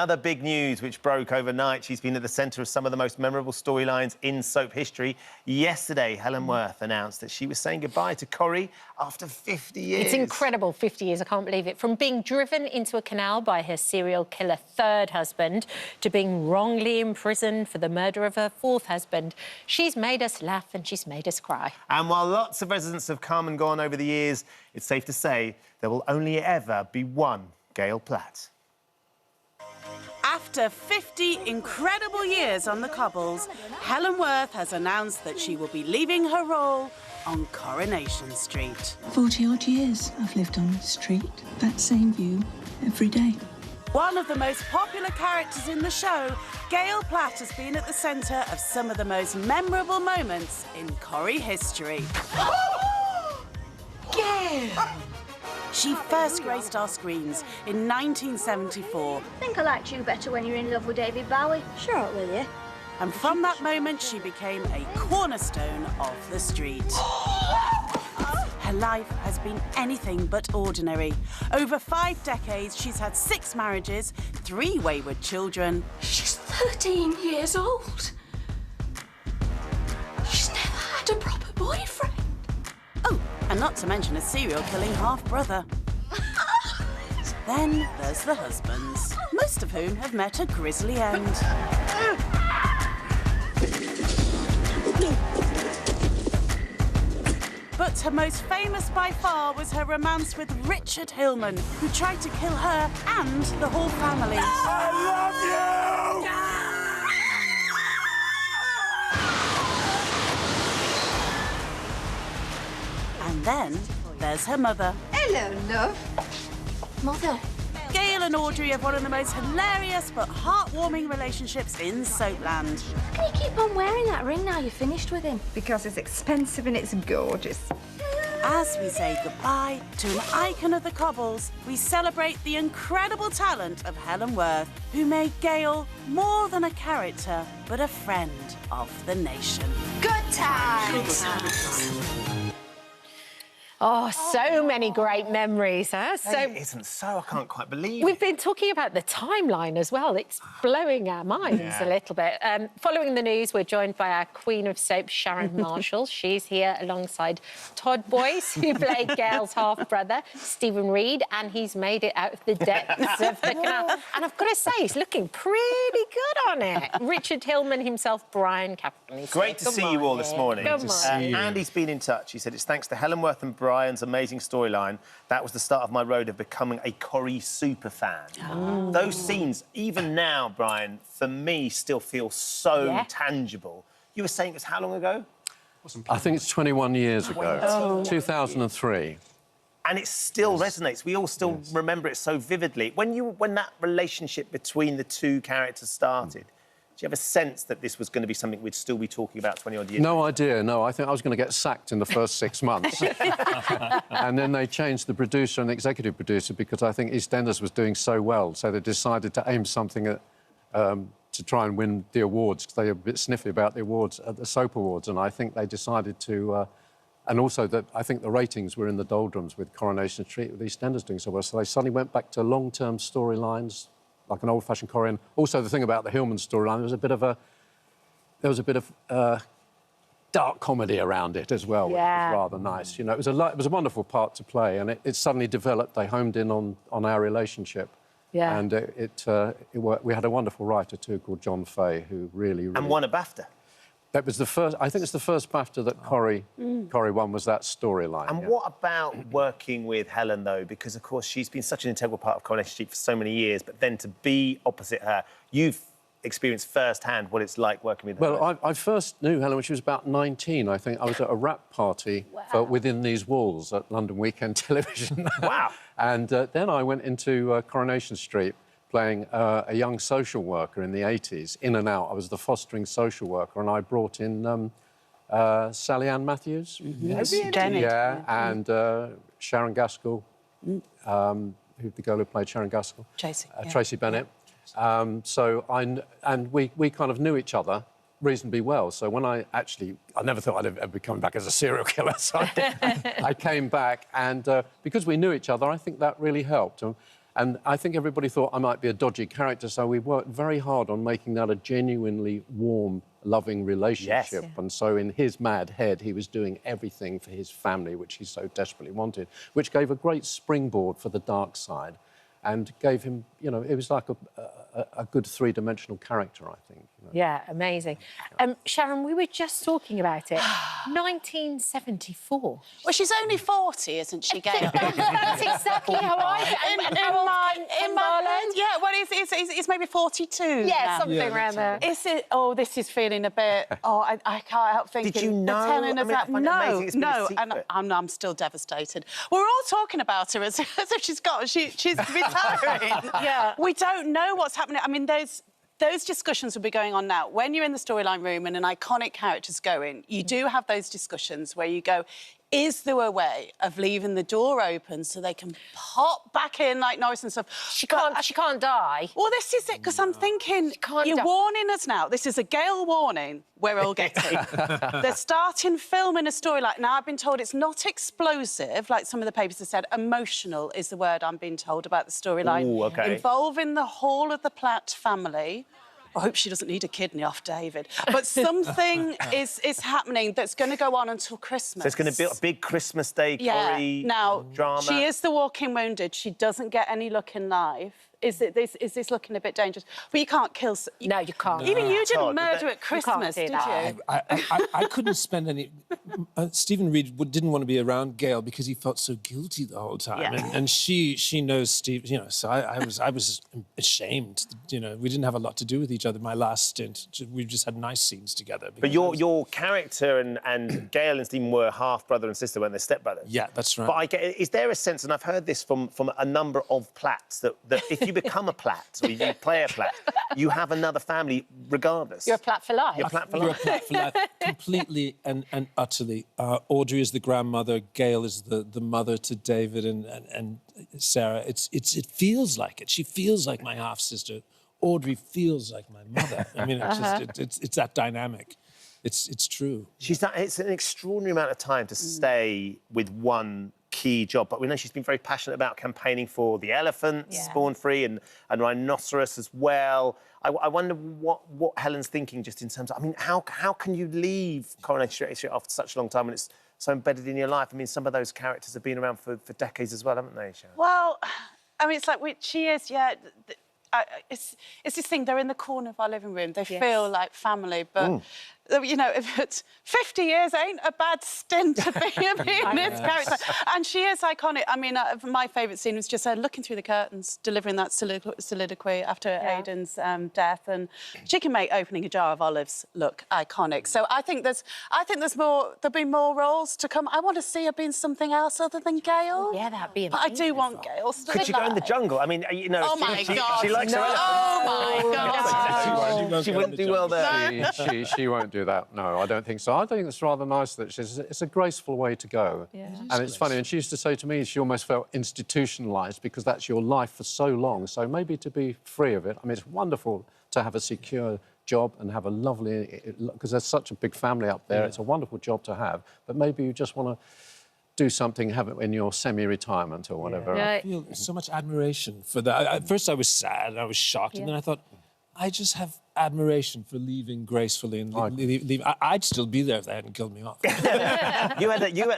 Other big news which broke overnight. She's been at the centre of some of the most memorable storylines in soap history. Yesterday, Helen Worth announced that she was saying goodbye to Corrie after 50 years. It's incredible, 50 years, I can't believe it. From being driven into a canal by her serial killer third husband to being wrongly imprisoned for the murder of her fourth husband, she's made us laugh and she's made us cry. And while lots of residents have come and gone over the years, it's safe to say there will only ever be one Gail Platt. After 50 incredible years on the cobbles, Helen Worth has announced that she will be leaving her role on Coronation Street. 40-odd years I've lived on the street, that same view every day. One of the most popular characters in the show, Gail Platt has been at the centre of some of the most memorable moments in Corrie history. Gail! She first graced our screens in 1974. I think I liked you better when you were in love with David Bowie. Sure, will you? And from that moment, she became a cornerstone of the street. Her life has been anything but ordinary. Over 5 decades, she's had 6 marriages, 3 wayward children. She's 13 years old. She's never had a proper boyfriend. Oh, and not to mention a serial-killing half-brother. Then there's the husbands, most of whom have met a grisly end. But her most famous by far was her romance with Richard Hillman, who tried to kill her and the whole family. I love you! And then there's her mother. Hello, love. Mother. Gail and Audrey have one of the most hilarious but heartwarming relationships in Soapland. How can you keep on wearing that ring now you're finished with him? Because it's expensive and it's gorgeous. As we say goodbye to an icon of the cobbles, we celebrate the incredible talent of Helen Worth, who made Gail more than a character, but a friend of the nation. Good times. Oh, so many great memories, huh? It isn't so. I can't quite believe We've it. been talking about the timeline as well. It's blowing our minds a little bit. Following the news, we're joined by our Queen of Soap, Sharon Marshall. She's here alongside Todd Boyce, who played Gail's half-brother, Stephen Reed, and he's made it out of the depths of the canal. And I've got to say, he's looking pretty good on it. Richard Hillman himself, Brian Capron. Great to see you all this morning. Good morning. Andy's been in touch. He said it's thanks to Helen Worth and Brian's amazing storyline. That was the start of my road of becoming a Corrie superfan. Oh. Those scenes, even now, Brian, for me, still feel so tangible. You were saying it's how long ago? I think it's 21 years ago, 2003. And it still resonates. We all still remember it so vividly. When that relationship between the two characters started, do you have a sense that this was going to be something we'd still be talking about 20-odd years ago? No idea, no. I think I was going to get sacked in the first 6 months. And then they changed the producer and the executive producer because I think EastEnders was doing so well, so they decided to aim something at, to try and win the awards, because they were a bit sniffy about the awards, at the Soap Awards, and I think they decided to... and also that I think the ratings were in the doldrums with Coronation Street, with EastEnders doing so well, so they suddenly went back to long-term storylines, like an old-fashioned Corrie. Also, the thing about the Hillman storyline, there was a bit of dark comedy around it as well, which was rather nice. You know, it was a wonderful part to play, and it suddenly developed. They homed in on our relationship, and it worked. We had a wonderful writer too called John Fay, who really and won a BAFTA. That was the first. I think it's the first BAFTA that Corrie won, was that storyline. And what about working with Helen, though? Because, of course, she's been such an integral part of Coronation Street for so many years, but then to be opposite her, you've experienced firsthand what it's like working with her. Well, I first knew Helen when she was about 19, I think. I was at a rap party for Within These Walls at London Weekend Television. Wow. And then I went into Coronation Street, playing a young social worker in the 80s, in and out. I was the fostering social worker, and I brought in Sally Ann Matthews. Yes, yeah, and Sharon Gaskell, who the girl who played Sharon Gaskell. Tracy Bennett. We kind of knew each other reasonably well. So when I never thought I'd ever be coming back as a serial killer. So I came back, and because we knew each other, I think that really helped. And I think everybody thought I might be a dodgy character, so we worked very hard on making that a genuinely warm, loving relationship. Yes. And so in his mad head, he was doing everything for his family, which he so desperately wanted, which gave a great springboard for the dark side and gave him, you know, it was like a good three-dimensional character, I think. You know. Yeah, amazing. Sharon, we were just talking about it. 1974. Well, she's only 40, isn't she, Gail? That's exactly how I... in my head, yeah, well, it's maybe 42 Yeah, now. something around there. Is it? Oh, this is feeling a bit... Oh, I can't help thinking... Did you know? they're telling us I mean, I that. find it amazing it's been a No, secret. and I'm still devastated. We're all talking about her as if she's retiring. Yeah. We don't know what's happening. I mean, those discussions will be going on now. When you're in the storyline room and an iconic character's going, you do have those discussions where you go, is there a way of leaving the door open so they can pop back in like Norris and stuff? She can't die. Well, this is it, because I'm thinking, you're warning us now. This is a Gail warning we're all getting. They're starting filming a storyline. Now, I've been told it's not explosive, like some of the papers have said. Emotional is the word I'm being told about the storyline. Ooh, OK. Involving the whole of the Platt family. I hope she doesn't need a kidney off David. But something is happening that's going to go on until Christmas. So it's going to be a big Christmas Day drama. She is the walking wounded. She doesn't get any luck in life. Is this looking a bit dangerous? But you can't kill... No, you can't. Even you didn't Todd, murder at Christmas, did you? I couldn't spend any... Stephen Reed didn't want to be around Gail because he felt so guilty the whole time. Yeah. And she knows Steve, you know, so I was ashamed. You know, we didn't have a lot to do with each other. My last stint, we just had nice scenes together. But your character and Gail and Stephen were half brother and sister, weren't they? Stepbrothers. Yeah, that's right. But I get, is there a sense, and I've heard this from a number of Platts, that if you become a Platt or if you play a Platt, you have another family regardless. You're a Platt for life. You're a Platt for You're a life. Platt for life, completely and utterly. Audrey is the grandmother. Gail is the mother to David and Sarah. It feels like it. She feels like my half sister. Audrey feels like my mother. I mean, it's that dynamic. It's true. It's an extraordinary amount of time to stay with one key job, but we know she's been very passionate about campaigning for the elephants, Spawn Free, and rhinoceros as well. I wonder what Helen's thinking just in terms of, I mean, how can you leave Coronation Street after such a long time when it's so embedded in your life? I mean, some of those characters have been around for decades as well, haven't they, Sharon? Well, I mean, it's like she is, yeah. It's this thing, they're in the corner of our living room. They feel like family, but, you know, if it's 50 years ain't a bad stint to be this character. And she is iconic. I mean, my favourite scene was just her looking through the curtains, delivering that soliloquy after Aidan's death. And she can make opening a jar of olives look iconic. So I think there's more, there'll be more roles to come. I want to see her being something else other than Gail. Yeah, that'd be amazing. But I do want Gail still. Could she go in the jungle? I mean, you know, oh my God. She likes her elephants. Oh my God. She wouldn't do well there. She won't do that. No, I don't think so. I think it's rather nice that it's a graceful way to go. Yeah. And it's funny, and she used to say to me she almost felt institutionalised because that's your life for so long. So maybe to be free of it. I mean, it's wonderful to have a secure job and have a lovely... Because there's such a big family up there. It's a wonderful job to have. But maybe you just want to do something, have it in your semi-retirement or whatever. Yeah. I feel so much admiration for that. At first I was sad, I was shocked, and then I thought, I just have admiration for leaving gracefully and leave. I'd still be there if they hadn't killed me off.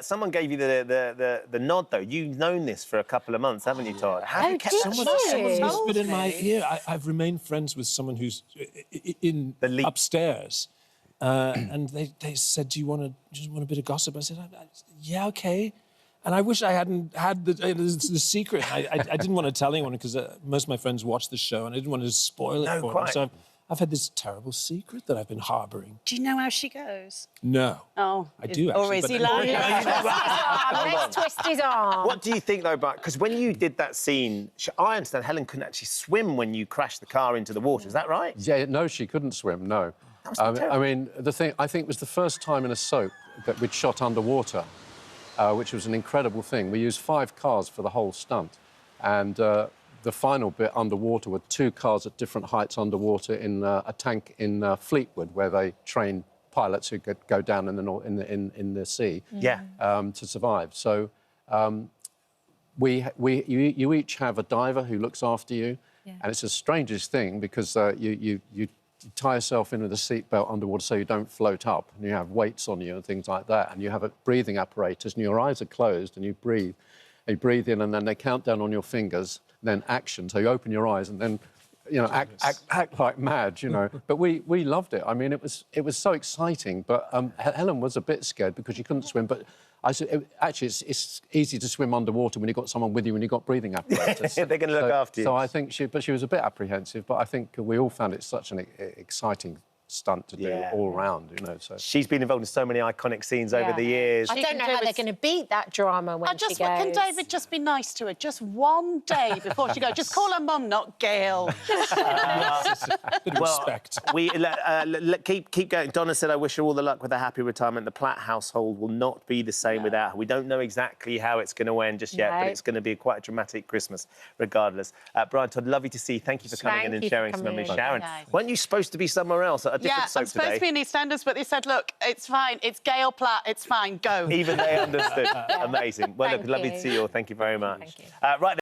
Someone gave you the nod, though. You've known this for a couple of months, haven't you, Todd? How have you kept that Someone whispered in my ear. I've remained friends with someone who's in upstairs. And they said, do you want a bit of gossip? I said, yeah, OK. And I wish I hadn't had the secret. I didn't want to tell anyone because most of my friends watch the show and I didn't want to spoil it for them. So I've had this terrible secret that I've been harbouring. Do you know how she goes? No. Oh. I do, actually. Or is he lying? Let's twist his arm. What do you think, though, because when you did that scene, I understand Helen couldn't actually swim when you crashed the car into the water. Is that right? Yeah, no, she couldn't swim, no. I mean, the thing, I think it was the first time in a soap that we'd shot underwater, which was an incredible thing. We used 5 cars for the whole stunt. And the final bit underwater were 2 cars at different heights underwater in a tank in Fleetwood, where they train pilots who could go down in the sea to survive. So you each have a diver who looks after you, and it's the strangest thing because you tie yourself in with a seatbelt underwater so you don't float up, and you have weights on you and things like that, and you have a breathing apparatus, and your eyes are closed, and you breathe. You breathe in, and then they count down on your fingers, then action. So you open your eyes, and then, you know, act like mad, you know. But we loved it. I mean, it was so exciting. But Helen was a bit scared because she couldn't swim. But I said, actually, it's easy to swim underwater when you've got someone with you and you've got breathing apparatus. They're going to look after you. So I think she was a bit apprehensive, but I think we all found it such an exciting stunt to do all round, you know. So she's been involved in so many iconic scenes over the years. I don't know how they're going to beat that drama when she goes. Can David just be nice to her just one day before she goes? Just call her mum, not Gail. Bit of respect. We keep going. Donna said, "I wish her all the luck with a happy retirement. The Platt household will not be the same without her." We don't know exactly how it's going to end just yet, but it's going to be quite a dramatic Christmas, regardless. Brian, Todd, lovely to see you. Thank you for coming in and sharing some memories. Sharon, weren't you supposed to be somewhere else? A different soap I'm supposed to be in EastEnders, but they said, look, it's fine. It's Gail Platt. It's fine. Go. Even they understood. Amazing. Well, look, lovely to see you all. Thank you very much. Thank you. Right.